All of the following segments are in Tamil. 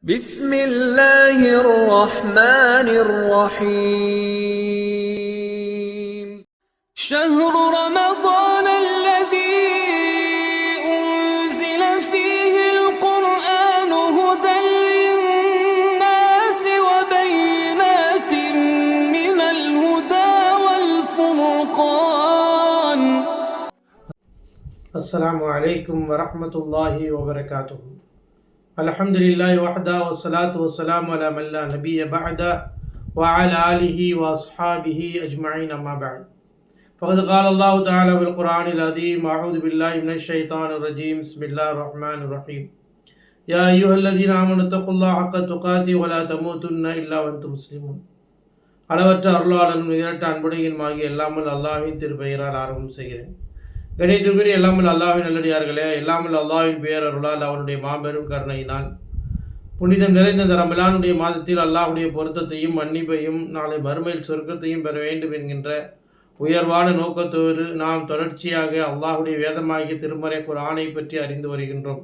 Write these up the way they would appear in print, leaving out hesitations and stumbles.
بسم الله الرحمن الرحيم شهر رمضان الذي أنزل فيه القرآن هدى للناس وبينات من الهدى والفرقان السلام عليكم ورحمة الله وبركاته. அல்ஹம்துலில்லாஹி வஹ்தா வஸ்ஸலாத்து வஸ்ஸலாமு அலா மன் லா நபிய்ய பஅத வஅலா ஆலிஹி வஅஸ்ஹாபிஹி அஜ்மஈன் அம்மா பஅத். ஃபகத் கால அல்லாஹு தஆலா ஃபில் குர்ஆனில் அஸீம் அஊது பில்லாஹி மினஷ் ஷைத்தானிர் ரஜீம். பிஸ்மில்லாஹிர் ரஹ்மானிர் ரஹீம். யா அய்யுஹல்லதீன ஆமனு தக்குல்லாஹ ஹக்க துகாத்தி வ லா தமூதுன்ன இல்லா வ அன்தும் முஸ்லிமூன். அளவற்ற அருளாளனும் நிகரற்ற அன்புடையனுமாகிய எல்லாமல் அல்லாஹ்வின் திருப்பெயரால் ஆரம்பம் செய்கிறேன். கணிதக்குரிய எல்லாமல் அல்லாஹ்வின் நல்லடியார்களே, எல்லாமல் அல்லாஹ்வின் பேரருளால் அவனுடைய மாபெரும் கருணையினால் புனிதம் நிறைந்த இந்த ரமலானுடைய மாதத்தில் அல்லாஹ்வுடைய பொருத்தத்தையும் மன்னிப்பையும் நாளை மறுமையில் சொர்க்கத்தையும் பெற வேண்டும் என்கின்ற உயர்வான நோக்கத்தோடு நாம் தொடர்ச்சியாக அல்லாஹ்வுடைய வேதமாகிய திருமறை குர்ஆனை பற்றி அறிந்து வருகின்றோம்.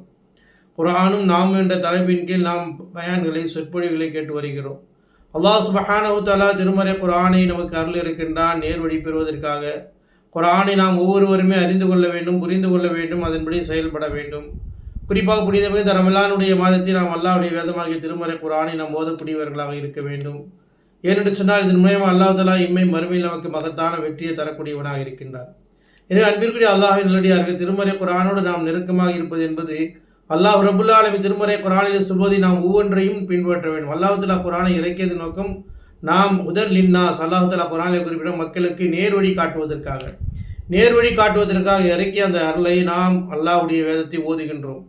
குர்ஆனும் நாம் என்ற தலைப்பின் கீழ் நாம் பயான்களை சொற்பொழிவுகளை கேட்டு வருகிறோம். அல்லாஹ் சுப்ஹானஹு தஆலா திருமறை குர்ஆனை நமக்கு அருள் இருக்கின்றான் நேர்வழி பெறுவதற்காக. குர்ஆனை நாம் ஒவ்வொருவருமே அறிந்து கொள்ள வேண்டும், புரிந்து கொள்ள வேண்டும், அதன்படி செயல்பட வேண்டும். குறிப்பாக புனிதமிகு ரமலானுடைய மாதத்தில் நாம் அல்லாஹ்வுடைய வேதமாகிய திருமறை குர்ஆனை நாம் ஓதக்கூடியவர்களாக இருக்க வேண்டும். ஏனென்று சொன்னால் இதன் மூலமாக அல்லாஹ் தஆலா இம்மை மறுமையில் நமக்கு மகத்தான வெற்றியை தரக்கூடியவனாக இருக்கின்றார். எனவே அன்பிற்குரிய அல்லாஹ்வின் நல்லடியார்கள், திருமறை குர்ஆனோடு நாம் நெருக்கமாக இருப்பது என்பது அல்லாஹ் ரப்புல் ஆலமீன் திருமறை குர்ஆனில் சொல்வதை நாம் ஒவ்வொன்றையும் பின்பற்ற வேண்டும். அல்லாஹ் தஆலா குர்ஆனை இறக்கியது நோக்கம் நாம் உதல் லின்னாஸ், அல்லாஹ் தஆலா குர்ஆனில் குறிப்பிட்ட மக்களுக்கு நேர்வழி காட்டுவதற்காக இறக்கிய அந்த அருளை நாம் அல்லாஹ்வுடைய வேதத்தை ஓதுகின்றோம்.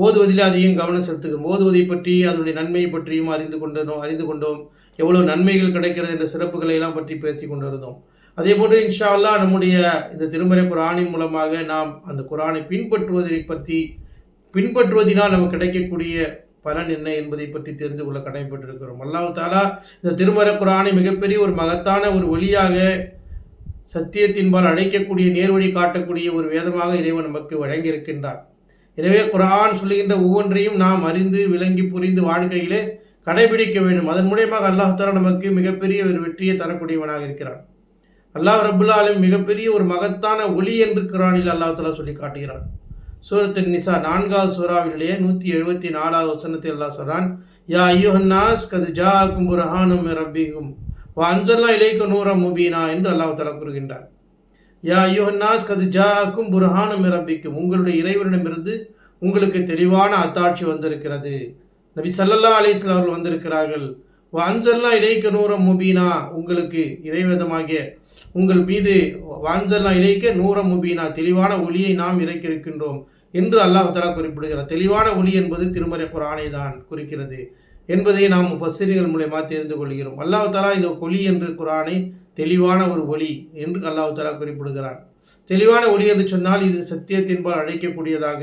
ஓதுவதில் அதிகம் கவனம் செலுத்துகிறோம். ஓதுவதை பற்றி அதனுடைய நன்மையை பற்றியும் அறிந்து கொண்டோம். எவ்வளவு நன்மைகள் கிடைக்கிறது என்ற சிறப்புகளை எல்லாம் பற்றி பேசி கொண்டிருந்தோம். அதே போன்று இன்ஷா அல்லாஹ் நம்முடைய இந்த திருமறை குர்ஆனின் மூலமாக நாம் அந்த குர்ஆனை பின்பற்றுவதனால் நமக்கு கிடைக்கக்கூடிய பலன் என்ன என்பதை பற்றி தெரிந்து கொள்ள கடமைப்பட்டிருக்கிறோம். அல்லாஹ் தஆலா இந்த திருமறை குர்ஆனை மிகப்பெரிய ஒரு மகத்தான ஒரு ஒளியாக, சத்தியத்தின்பால் அழைக்கக்கூடிய, நேர்வழி காட்டக்கூடிய ஒரு வேதமாக இறைவன் நமக்கு வழங்கியிருக்கின்றார். எனவே குர்ஆன் சொல்லுகின்ற ஒவ்வொன்றையும் நாம் அறிந்து விளங்கி புரிந்து வாழ்க்கையிலே கடைபிடிக்க வேண்டும். அதன் மூலமாக அல்லாஹ் தஆலா நமக்கு மிகப்பெரிய ஒரு வெற்றியை தரக்கூடியவனாக இருக்கிறான். அல்லாஹ் ரப்புல் ஆலமீன் மிகப்பெரிய ஒரு மகத்தான ஒளி என்று குர்ஆனில் அல்லாஹ் தஆலா சொல்லி காட்டுகிறான். சூரத்துன் நிசா 4வது சூராவிலே 174வது வசனத்தில் அல்லாஹ் சொல்றான், யா அய்யுஹன்னாஸ் கத் ஜாஅக்கும் புர்ஹானும் மின் ரப்பிக்கும் வ அன்ஸல்னா இலைக்க நூரம் முபீனா என்று அல்லாஹ் தஆலா கூறுகின்றார். யா அய்யுஹன்னாஸ் கத் ஜாஅக்கும் புர்ஹானும் மின் ரப்பிக்கும், உங்களுடைய இறைவனிடமிருந்து உங்களுக்கு தெளிவான அத்தாட்சி வந்திருக்கிறது. நபி ஸல்லல்லாஹு அலைஹி வஸல்லம் அவர்கள் வந்திருக்கிறார்கள். வ அன்ஸல்னா இலைக்க நூரம் முபீனா, உங்களுக்கு இறைவேதமாகிய உங்கள் மீது வ அன்ஸல்னா இலைக்க நூரம் முபீனா, தெளிவான ஒளியை நாம் இறக்கியிருக்கின்றோம் என்று அல்லாஹ் தஆலா குறிப்பிடுகிறார். தெளிவான ஒளி என்பது திருமறை குர்ஆனை தான் குறிக்கிறது என்பதை நாம் முஃபஸ்ஸிர்கள் மூலமாக தெரிந்து கொள்கிறோம். அல்லாஹ் தஆலா இந்த ஒளி என்று குர்ஆனை தெளிவான ஒரு ஒளி என்று அல்லாஹ் தஆலா குறிப்பிடுகிறார். தெளிவான ஒளி என்று சொன்னால் இது சத்தியத்தின்பால் அழைக்கக்கூடியதாக,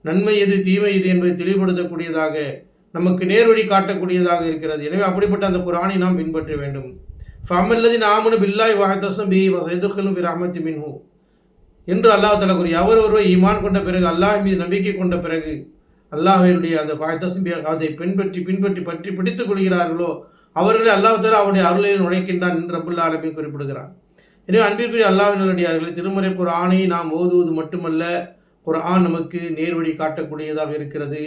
நன்மை எது தீமை எது என்பதை தெளிவுபடுத்தக்கூடியதாக, நமக்கு நேர்வழி காட்டக்கூடியதாக இருக்கிறது. எனவே அப்படிப்பட்ட அந்த குர்ஆனை நாம் பின்பற்ற வேண்டும். ஃபஅம்மல்லதீன ஆமனு பில்லாஹி வஹதஸம் பிஹி வஸயதுகுலும் பிரஹ்மத்தி மின்ஹு என்று அல்லாஹ் தஆலா கூறி, ஒருவர் ஈமான் கொண்ட பிறகு, அல்லாஹ் மீது நம்பிக்கை கொண்ட பிறகு, அல்லாஹ்வுடைய அந்த வஹதஸம் பிஹி அதை பற்றி பிடித்துக் கொள்கிறார்களோ அவர்களை அல்லாஹ் தஆலா அவருடைய அருளில் நுழைக்கின்றான் என்று ரப்புல் ஆலமீன் குறிப்பிடுகிறான். எனவே அன்பிற்குரிய அல்லாஹ்வின் நல்லடியார்களே, திருமறை குர்ஆனை நாம் ஓதுவது மட்டுமல்ல, குர்ஆன் நமக்கு நேர்வழி காட்டக்கூடியதாக இருக்கிறது,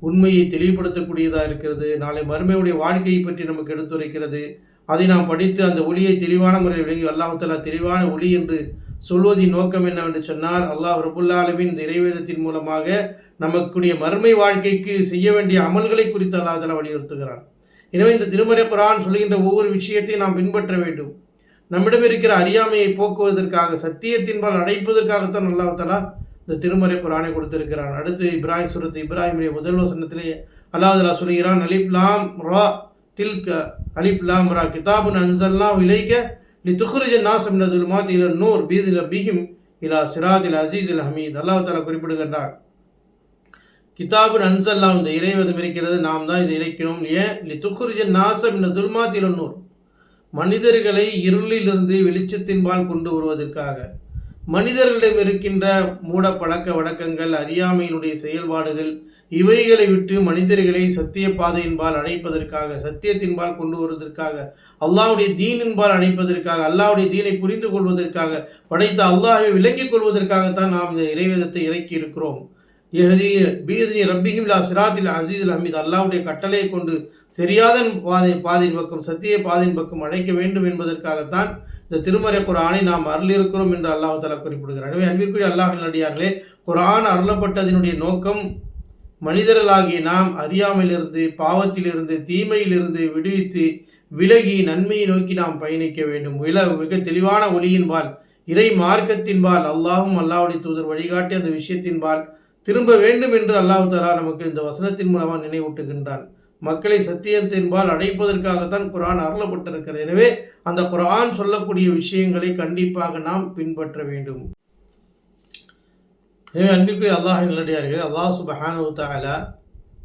உண்மையை தெளிவுபடுத்தக்கூடியதாக இருக்கிறது, நாளை மறுமையுடைய வாழ்க்கையை பற்றி நமக்கு எடுத்துரைக்கிறது. அதை நாம் படித்து அந்த ஒளியை தெளிவான முறையில் விளங்கி அல்லாஹ் தஆலா தெளிவான ஒளி என்று சொல்வதின் நோக்கம் என்னவென்று சொன்னால், அல்லாஹ் ரப்புல் ஆலமீன் இந்த இறைவேதத்தின் மூலமாக நமக்குடைய மறுமை வாழ்க்கைக்கு செய்ய வேண்டிய அமல்களை குறித்து அல்லாஹ் தஆலா வலியுறுத்துகிறான். எனவே இந்த திருமறை குர்ஆன் சொல்கின்ற ஒவ்வொரு விஷயத்தையும் நாம் பின்பற்ற வேண்டும். நம்மிடம் இருக்கிற அறியாமையை போக்குவதற்காக, சத்தியத்தின்பால் அடைப்பதற்காகத்தான் அல்லாஹ் தஆலா இந்த திருமறை குர்ஆனை கொடுத்திருக்கிறான். அடுத்து சூரத் இப்ராஹிமுடைய முதல் வசனத்திலே அல்லாஹ் தஆலா சொல்கிறான், அலிஃப் லாம் ரா தில்க அலிஃப் லாம் ரா கிதாபுன் அன்ஸல்னாஹு இலைக லிதுக்ரிஜன் நாஸ மினல் ஸுலுமாத்தி இலன் நூர் பிஇذن ரப்பிஹிம் இலா சிராத்தில் அஸீஸில் ஹமீத். அல்லாஹ் தஆலா குறிப்பிடுகின்றார், கிதாபுன் அன்ஸல்னாஹு, இந்த இறைவேதம் இருக்கிறது, நாம் தான் இதை இறைக்கிறோம். ஏன்? லிதுக்ரிஜன் நாஸ மினல் ஸுலுமாத்தி இலன் நூர், மனிதர்களை இருளிலிருந்து வெளிச்சத்தின்பால் கொண்டு வருவதற்காக. மனிதர்களிடம் இருக்கின்ற மூட பழக்க வழக்கங்கள், அறியாமையினுடைய செயல்பாடுகள், இவைகளை விட்டு மனிதர்களை சத்திய பாதையின்பால் அழைப்பதற்காக, சத்தியத்தின்பால் கொண்டு வருவதற்காக, அல்லாஹ்வுடைய தீனின்பால் அழைப்பதற்காக, அல்லாஹ்வுடைய தீனை புரிந்து கொள்வதற்காக, படைத்த அல்லாஹ்வை விளங்கிக் கொள்வதற்காகத்தான் நாம் இந்த இறைவேதத்தை இறக்கி இருக்கிறோம். ரப்பிஹிம் லா சிராத்தில் அசீதுல் ஹமீத், அல்லாஹ்வுடைய கட்டளையை கொண்டு சரியாத பாதையின் பக்கம், சத்திய பாதையின் பக்கம் அழைக்க வேண்டும் என்பதற்காகத்தான் இந்த திருமறை குர்ஆனை நாம் அருளிருக்கிறோம் என்று அல்லாஹ் தஆலா குறிப்பிடுகிறார். எனவே அன்பிற்குரிய அல்லாஹ்வின் அடியார்களே, குர்ஆன் அருளப்பட்டதனுடைய நோக்கம் மனிதர்களாகிய நாம் அறியாமையிலிருந்து, பாவத்திலிருந்து, தீமையிலிருந்து விடுவித்து விலகி நன்மையை நோக்கி நாம் பயணிக்க வேண்டும். மிக தெளிவான ஒளியின்பால், இறை மார்க்கத்தின்பால், அல்லாஹும் அல்லாஹ்வுடைய தூதர் வழிகாட்டி அந்த விஷயத்தின்பால் திரும்ப வேண்டும் என்று அல்லாஹ் தஆலா நமக்கு இந்த வசனத்தின் மூலமாக நினைவூட்டுகின்றான். மக்களை சத்தியத்தின்பால் அழைப்பதற்காகத்தான் குர்ஆன் அருளப்பட்டிருக்கிறது. எனவே அந்த குர்ஆன் சொல்லக்கூடிய விஷயங்களை கண்டிப்பாக நாம் பின்பற்ற வேண்டும். எனவே அன்பிற்குரிய அல்லாஹ்வின் நல்லடியார்களே, அல்லாஹ் சுப்ஹானஹு வ தஆலா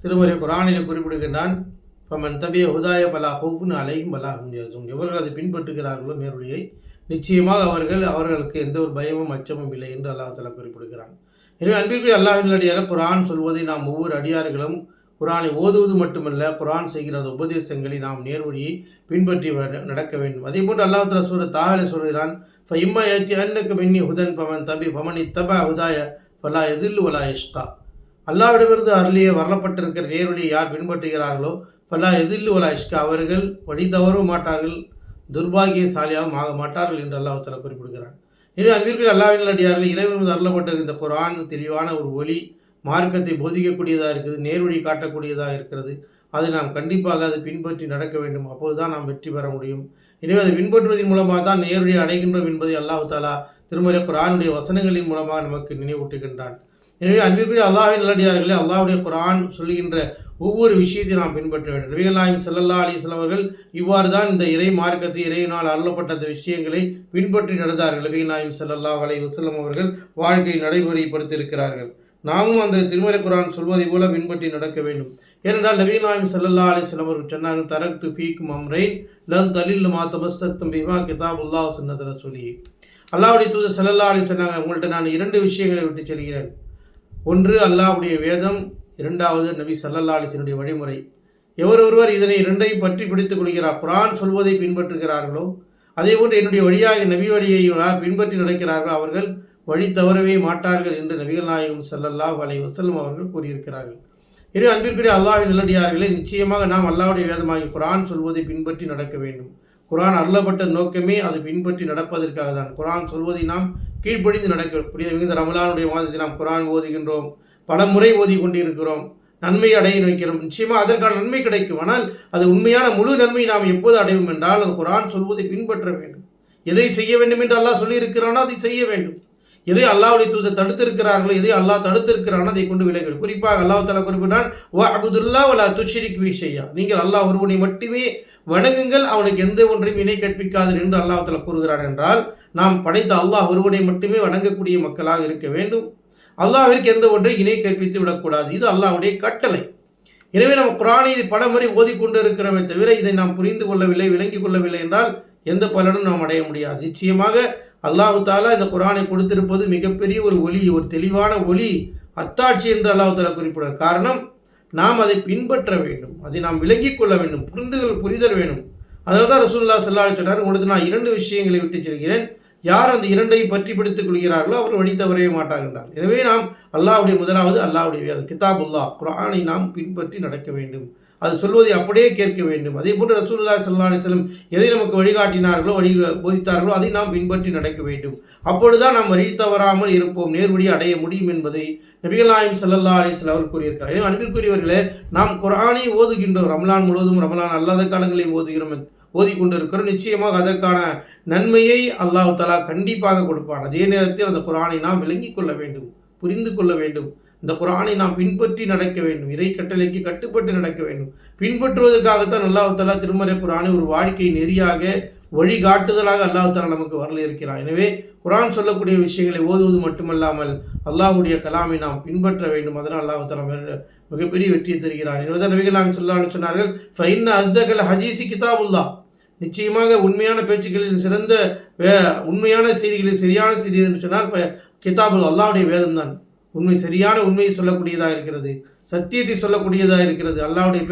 திருமறை குர்ஆனில் குறிப்பிடுகின்றான், ஃபமன் தபிய ஹுதாய ஃபலா ஹவுஃபுன் அலைஹிம் வலா ஹும் யஹ்சனுன். எவர்கள் அதை பின்பற்றுகிறார்களோ நேர்வழியை, நிச்சயமாக அவர்களுக்கு எந்த ஒரு பயமும் அச்சமும் இல்லை என்று அல்லாஹ் தஆலா குறிப்பிடுகிறான். எனவே அன்பிற்குரிய அல்லாஹ்வின் நல்லடியார்களே, குர்ஆன் சொல்வதை நாம் ஒவ்வொரு அடியார்களும் குர்ஆனை ஓதுவது மட்டுமல்ல, குர்ஆன் செய்கிற அந்த உபதேசங்களை நாம் நேர்வழியை பின்பற்றி நடக்க வேண்டும். அதே போன்று அல்லாஹ் தஆலா சூரத் தாஹால சொல்கிறான், ஃபஇம்மா யஅத்தியன்னக மின்னி ஹுதன் ஃபமன் இத்தபஅ ஹுதாய ஃபலா யதில்லு வலா யஷ்கா. அல்லாஹ்விடமிருந்து அருளிய வரப்பட்டிருக்கிற நேர்வழியை யார் பின்பற்றுகிறார்களோ ஃபலா யதில்லு வலா யஷ்கா, அவர்கள் வழி தவறவும் மாட்டார்கள், துர்பாகியசாலியாகவும் ஆக மாட்டார்கள் என்று அல்லாஹ் தஆலா குறிப்பிடுகிறான். எனவே அன்பிற்குரிய அல்லாஹ்வின் நல்லடியார்களே, இறைவனிடமிருந்து அருளப்பட்டிருக்கிற இந்த குர்ஆன் தெளிவான ஒரு ஒளி, மார்க்கத்தை போதிக்கக்கூடியதாக இருக்குது, நேர்வழி காட்டக்கூடியதாக இருக்கிறது. அதை நாம் கண்டிப்பாக அதை பின்பற்றி நடக்க வேண்டும். அப்போது தான் நாம் வெற்றி பெற முடியும். எனவே அதை பின்பற்றுவதன் மூலமாக தான் நேர்வழியை அடைகின்றோம் என்பதை அல்லாஹ் தஆலா திருமறை குர்ஆனுடைய வசனங்களின் மூலமாக நமக்கு நினைவூட்டுகின்றான். எனவே அன்பிற்குரிய அல்லாஹ்வின் நல்லடியார்களே, அல்லாஹ்வுடைய குர்ஆன் சொல்கின்ற ஒவ்வொரு விஷயத்தை நாம் பின்பற்ற வேண்டும். நபிகள் நாயகம் ஸல்லல்லாஹு அலைஹி வஸல்லம் அவர்கள் இவ்வாறு தான் இந்த இறை மார்க்கத்தை, இறைவனால் அருளப்பட்ட அந்த விஷயங்களை பின்பற்றி நடந்தார்கள். நபிகள் நாயகம் ஸல்லல்லாஹு அலைஹி வஸல்லம் அவர்கள் வாழ்க்கை நடைமுறைப்படுத்தியிருக்கிறார்கள். நாமும் அந்த திருமறை குர்ஆன் சொல்வதை போல பின்பற்றி நடக்க வேண்டும். ஏனென்றால் நபிகள் நாயகம் ஸல்லல்லாஹு அலைஹி வஸல்லம் அவர்கள் சொன்னார்கள், தரக்து ஃபீக்கும் அம்ரைன் லன் தலில்லு மா தமஸ்ஸக்தும் பிஹிமா கிதாபுல்லாஹ் வ சுன்னத்து ரசூலிஹி. அல்லாஹ்வுடைய தூதர் ஸல்லல்லாஹு அலைஹி சொன்னாங்க, உங்கள்கிட்ட நான் 2 விஷயங்களை விட்டு சொல்கிறேன். ஒன்று அல்லாஹ்வுடைய வேதம், இரண்டாவது நபி ஸல்லல்லாஹு அலைஹி வஸல்லம் வழிமுறை. ஒருவர் இதனை 2ஐயும் பற்றி பிடித்துக் கொள்கிறார், குர்ஆன் சொல்வதை பின்பற்றுகிறார்களோ, அதே போன்று என்னுடைய வழியாக நபி வழியை பின்பற்றி நடக்கிறார்களோ, அவர்கள் வழி தவறவே மாட்டார்கள் என்று நபிகள் நாயகம் ஸல்லல்லாஹு அலைஹி வஸல்லம் அவர்கள் கூறியிருக்கிறார்கள். எனவே அன்பிற்குரிய அல்லாஹ்வின் நல்லடியார்களே, நிச்சயமாக நாம் அல்லாஹ்வுடைய வேதமாகிய குர்ஆன் சொல்வதை பின்பற்றி நடக்க வேண்டும். குர்ஆன் அருளப்பட்ட நோக்கமே அதை பின்பற்றி நடப்பதற்காக தான். குர்ஆன் சொல்வதை நாம் கீழ்ப்படிந்து நடக்க மிகுந்த ரமலானுடைய மாதத்தை நாம் குர்ஆன் ஓதுகின்றோம், பல முறை ஓதி கொண்டிருக்கிறோம், நன்மை அடைய வைக்கிறோம். நிச்சயமாக அதற்கான நன்மை கிடைக்கும். ஆனால் அது உண்மையான முழு நன்மை நாம் எப்போது அடையும் என்றால், அது குர்ஆன் சொல்வதை பின்பற்ற வேண்டும். எதை செய்ய வேண்டும் என்று அல்லாஹ் சொல்லியிருக்கிறானோ அதை செய்ய வேண்டும். எதை அல்லாஹ்வுடைய தூதர் தடுத்திருக்கிறார்களோ, எதை அல்லாஹ் தடுத்திருக்கிறானோ அதை கொண்டு விலகல். குறிப்பாக அல்லாஹ் தஆலா குறிப்பிட்டான், வஅபுதுல்லாஹ் வலா துஷ்ரிக் பிஹி ஷையா. நீங்கள் அல்லாஹ் ஒருவனை மட்டுமே வணங்குங்கள், அவனுக்கு எந்த ஒன்றையும் இணை கற்பிக்காதீர்கள் என்று அல்லாஹ் தஆலா கூறுகிறார். என்றால் நாம் படைத்த அல்லாஹ் ஒருவனை மட்டுமே வணங்கக்கூடிய மக்களாக இருக்க வேண்டும். அல்லாஹ்விற்கு எந்த ஒன்றை இணை கற்பித்து விடக்கூடாது. இது அல்லாஹ்வுடைய கட்டளை. எனவே நம்ம குர்ஆனை இதை பல முறை ஓதிக்கொண்டு இருக்கிறோமே தவிர இதை நாம் புரிந்து கொள்ளவில்லை, விளங்கிக் கொள்ளவில்லை என்றால் எந்த பலனும் நாம் அடைய முடியாது. நிச்சயமாக அல்லாஹ் தஆலா இந்த குர்ஆனை கொடுத்திருப்பது மிகப்பெரிய ஒரு ஒளி, ஒரு தெளிவான ஒளி, அத்தாட்சி என்று அல்லாஹ் தஆலா குறிப்பிடுறார். காரணம், நாம் அதை பின்பற்ற வேண்டும், அதை நாம் விளங்கிக் கொள்ள வேண்டும், புரிதல் வேண்டும். அதனால தான் ரசூலுல்லாஹி ஸல்லல்லாஹு அலைஹி வஸல்லம் உங்களுக்கு நான் 2 விஷயங்களை விட்டு சொல்கிறேன், யார் அந்த 2ஐயும் பற்றி பிடித்துக் கொள்கிறார்களோ அவர் வழி தவறவே மாட்டார்கள். எனவே நாம் அல்லாஹ்வுடைய முதலாவது அல்லாஹ்வுடைய வேதம் கிதாபுல்லாஹ் குர்ஆனை நாம் பின்பற்றி நடக்க வேண்டும். அது சொல்வதை அப்படியே கேட்க வேண்டும். அதே போன்று ரசூலுல்லாஹி ஸல்லல்லாஹு அலைஹி வஸல்லம் எதை நமக்கு வழிகாட்டினார்களோ, போதித்தார்களோ அதை நாம் பின்பற்றி நடக்க வேண்டும். அப்பொழுதுதான் நாம் வழி தவறாமல் இருப்போம், நேர்வழி அடைய முடியும் என்பதை நபிகள் நாயகம் ஸல்லல்லாஹு அலைஹி வஸல்லம் அவர்கள் கூறியிருக்கிறார். எனவே அன்பிற்குரியவர்களே, நாம் குர்ஆனை ஓதுகின்றோம், ரமலான் முழுவதும், ரமலான் அல்லாத காலங்களில் ஓதிக்கொண்டிருக்கிறோம். நிச்சயமாக அதற்கான நன்மையை அல்லாஹ் தஆலா கண்டிப்பாக கொடுப்பான். அதே நேரத்தில் அந்த குர்ஆனை நாம் விளங்கிக் கொள்ள வேண்டும், புரிந்து கொள்ள வேண்டும். இந்த குர்ஆனை நாம் பின்பற்றி நடக்க வேண்டும், இறை கட்டளைக்கு கட்டுப்பட்டு நடக்க வேண்டும். பின்பற்றுவதற்காகத்தான் அல்லாஹ் தஆலா திருமறை குர்ஆனை ஒரு வாழ்க்கை நெறியாக, வழிகாட்டுதலாக அல்லாஹ் தஆலா நமக்கு வரல இருக்கிறான். எனவே குர்ஆன் சொல்லக்கூடிய விஷயங்களை ஓதுவது மட்டுமல்லாமல் அல்லாஹ்வுடைய கலாமை நாம் பின்பற்ற வேண்டும். அதனால் அல்லாஹ் தஆலா மிகப்பெரிய வெற்றியை தருகிறார். எனவே நபிகள் நாயகம் ஸல்லல்லாஹு அலைஹி வஸல்லம் சொன்னார்கள், ஃபஇன்ன அஸ்தகல் ஹதீஸி கிதாபுல்லாஹ். நிச்சயமாக உண்மையான பேச்சுக்களில் சிறந்த உண்மையான செய்திகளில் சரியான செய்தி என்று சொன்னால் கிதாபுல் அல்லாஹ்வுடைய வேதம் தான் சரியான உண்மையை சொல்லக்கூடியதாக இருக்கிறது, சத்தியத்தை சொல்லக்கூடியதாக இருக்கிறது. அல்லாஹ்வுடைய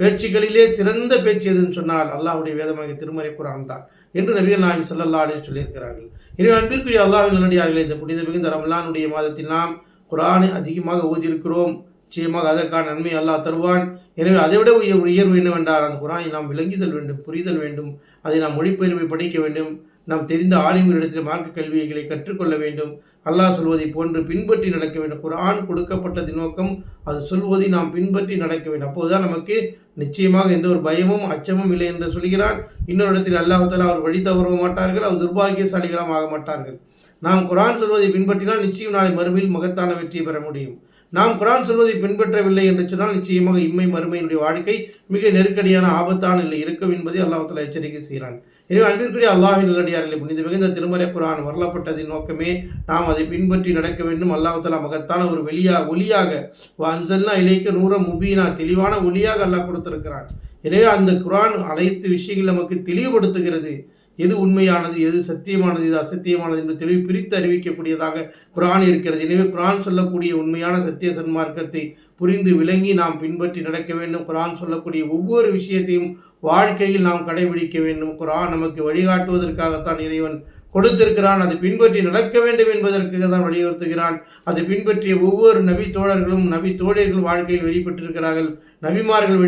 பேச்சுக்களிலே சிறந்த பேச்சு எதுன்னு சொன்னால் அல்லாஹ்வுடைய வேதமாக திருமறை குர்ஆன் தான் என்று நபிகள் நாயகம் ஸல்லல்லாஹு அலைஹி சொல்லியிருக்கிறார்கள். எனவே அன்பிற்குரிய அல்லாஹ்வின் நல்லடியார்களே, இந்த புனித மிகுந்த ரமலானுடைய மாதத்தில் நாம் குர்ஆனை அதிகமாக ஓதியிருக்கிறோம். நிச்சயமாக அதற்கான நன்மை அல்லாஹ் தருவான். எனவே அதைவிட உயர்வு என்னவென்றால் அந்த குர்ஆனை நாம் விளங்குதல் வேண்டும், புரிதல் வேண்டும், அதை நாம் மொழிபெயர்ப்பை படிக்க வேண்டும், நாம் தெரிந்த ஆலிம்களிடத்தில் மார்க்க கல்விகளை கற்றுக்கொள்ள வேண்டும், அல்லாஹ் சொல்வதை போன்று பின்பற்றி நடக்க வேண்டும். குர்ஆன் கொடுக்கப்பட்டது நோக்கம் அது சொல்வதை நாம் பின்பற்றி நடக்க வேண்டும். அப்போதுதான் நமக்கு நிச்சயமாக எந்த ஒரு பயமும் அச்சமும் இல்லை என்று சொல்கிறான். இன்னொரு இடத்தில் அல்லாஹ் தஆலா அவர் வழி தவறவும் மாட்டார்கள், அவர் துர்பாகியசாலிகளும் ஆக மாட்டார்கள். நாம் குர்ஆன் சொல்வதை பின்பற்றினால் நிச்சயம் நாளை மறுமையில் மகத்தான வெற்றியை பெற முடியும். நாம் குர்ஆன் சொல்வதை பின்பற்றவில்லை என்று சொன்னால் நிச்சயமாக இம்மை மறுமையினுடைய வாழ்க்கை மிக நெருக்கடியான ஆபத்தான நிலை இருக்கும் என்பதை அல்லாஹ் தஆலா எச்சரிக்கை செய்கிறான். எனவே அன்பிற்குரிய அல்லாஹ்வின் நல்லடியார்களே, புனித மிகுந்த திருமறை குர்ஆன் வரலாப்பட்டதின் நோக்கமே நாம் அதை பின்பற்றி நடக்க வேண்டும். அல்லாஹ் தஆலா மகத்தான ஒரு ஒளியாக வஅன்ஸல்னா இலைக்க நூரம் முபீனா தெளிவான ஒளியாக அல்லாஹ் கொடுத்திருக்கிறான். எனவே அந்த குர்ஆன் அனைத்து விஷயங்கள் நமக்கு தெளிவுபடுத்துகிறது. எது உண்மையானது, எது சத்தியமானது, எது அசத்தியமானது என்று தெளிவு பிரித்து அறிவிக்கக்கூடியதாக குர்ஆன் இருக்கிறது. எனவே குர்ஆன் சொல்லக்கூடிய உண்மையான சத்திய சன்மார்க்கத்தை புரிந்து விளங்கி நாம் பின்பற்றி நடக்க வேண்டும். குர்ஆன் சொல்லக்கூடிய ஒவ்வொரு விஷயத்தையும் வாழ்க்கையில் நாம் கடைபிடிக்க வேண்டும். குர்ஆன் நமக்கு வழிகாட்டுவதற்காகத்தான் இறைவன் கொடுத்திருக்கிறான். அதை பின்பற்றி நடக்க வேண்டும் என்பதற்கு தான் வலியுறுத்துகிறான். அதை பின்பற்றிய ஒவ்வொரு நபி தோழர்களும் நபி தோழர்களும் வாழ்க்கையில் வெளிப்பட்டிருக்கிறார்கள், நபிமார்கள்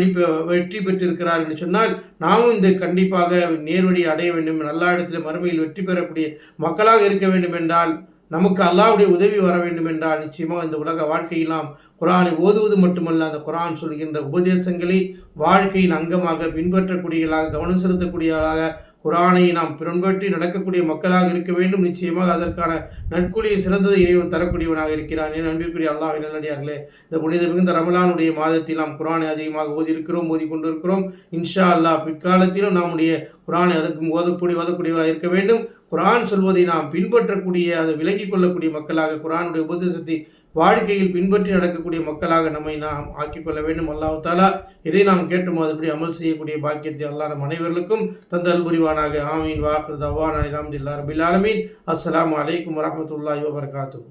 வெற்றி பெற்றிருக்கிறார்கள் என்று சொன்னால் நாமும் இந்த கண்டிப்பாக நேர்வழி அடைய வேண்டும். நல்ல இடத்தில் மறுமையில் வெற்றி பெறக்கூடிய மக்களாக இருக்க வேண்டும் என்றால், நமக்கு அல்லாஹ்வுடைய உதவி வர வேண்டும் என்றால் நிச்சயமாக இந்த உலக வாழ்க்கையில் நாம் குர்ஆனை ஓதுவது மட்டுமல்ல, அந்த குர்ஆன் சொல்கின்ற உபதேசங்களை வாழ்க்கையின் அங்கமாக பின்பற்றக்கூடியவர்களாக, கவனம் செலுத்தக்கூடியவர்களாக குர்ஆனை நாம் பின்பற்றி நடக்கக்கூடிய மக்களாக இருக்க வேண்டும். நிச்சயமாக அதற்கான நற்கூலியை சிறந்ததை இறைவன் தரக்கூடியவனாக இருக்கிறான். என் அன்பிற்குரிய அல்லாஹ்வின் நல்லடியார்களே, இந்த புனித மிகுந்த ரமலானுடைய மாதத்தில் நாம் குர்ஆனை அதிகமாக ஓதிக்கொண்டிருக்கிறோம். இன்ஷா அல்லாஹ் பிற்காலத்திலும் நம்முடைய குர்ஆனை அதற்கு ஓதக்கூடியவராக இருக்க வேண்டும். குர்ஆன் சொல்வதை நாம் பின்பற்றக்கூடிய, அதை விளங்கிக் கொள்ளக்கூடிய மக்களாக, குர்ஆனுடைய உபதேசத்தை வாழ்க்கையில் பின்பற்றி நடக்கக்கூடிய மக்களாக நம்மை நாம் ஆக்கிக்கொள்ள வேண்டும். அல்லாஹ் தஆலா இதை நாம் கேட்டோமோ அதுபடி அமல் செய்யக்கூடிய பாக்கியத்தை அல்லாஹ் நம் அனைவருக்கும் தந்தல் புரிவானாக. ஆமீன். வாஹிர் தஅவானா அல்ஹம்துலில்லாஹி ரப்பில் ஆலமீன். அஸ்ஸலாமு அலைக்கும் வரஹ்மத்துல்லாஹி வபரகாத்துஹு.